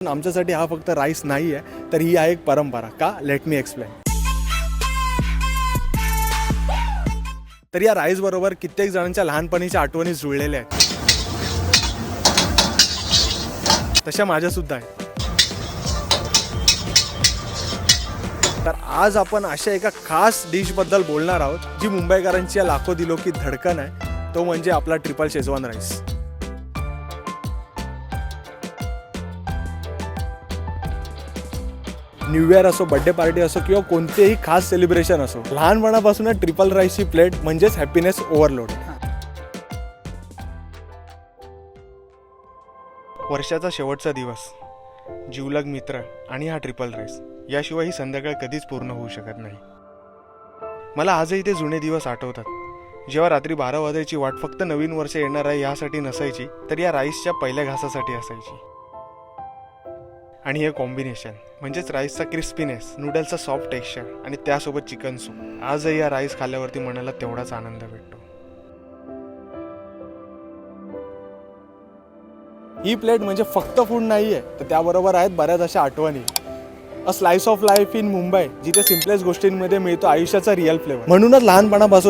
आमच्यासाठी हा फक्त राईस नाही आहे, तर ही आहे एक परंपरा. का? Let me explain. तर या राईस बरोबर कित्येक जणांच्या लहानपणीच्या आठवणी जुळलेल्या आहेत. तशा माझ्यासुद्धा आहेत. तर आज आपण अशा एका खास डिशबद्दल बोलणार आहोत, जी मुंबईकरांची या लाखो दिलो की धडकन आहे. तो म्हणजे आपला triple Schezwan rice. New year असो, बर्थडे पार्टी असो किंवा कोणतेही खास सेलिब्रेशन असो, लहानपणापासून ट्रिपल राईसची प्लेट म्हणजेच हॅपीनेस ओव्हरलोड. वर्षाचा शेवटचा दिवस, जिवलग मित्र आणि हा ट्रिपल राईस याशिवाय ही संध्याकाळ कधीच पूर्ण होऊ शकत नाही. मला आजही ते जुने दिवस आठवतात, जेव्हा रात्री 12 वाजायची वाट फक्त नवीन वर्ष येणार आहे यासाठी नसायची, तर या राईसच्या पहिल्या घासासाठी असायची. आणि हे कॉम्बिनेशन म्हणजेच राईसचा क्रिस्पीनेस, नूडल्सचा सॉफ्ट टेक्स्चर आणि त्यासोबत चिकन सूप, आजही या राईस खाल्ल्यावरती मनाला तेवढाच आनंद भेटतो. ही प्लेट म्हणजे फक्त फूड नाही आहे, तर त्याबरोबर आहेत बऱ्याच अशा आठवणी. A slice of life in Mumbai, जिथे सिम्पलेस्ट गोष्टींमध्ये मिळतो आयुष्याचा रिअल फ्लेवर. म्हणूनच लहानपणापासून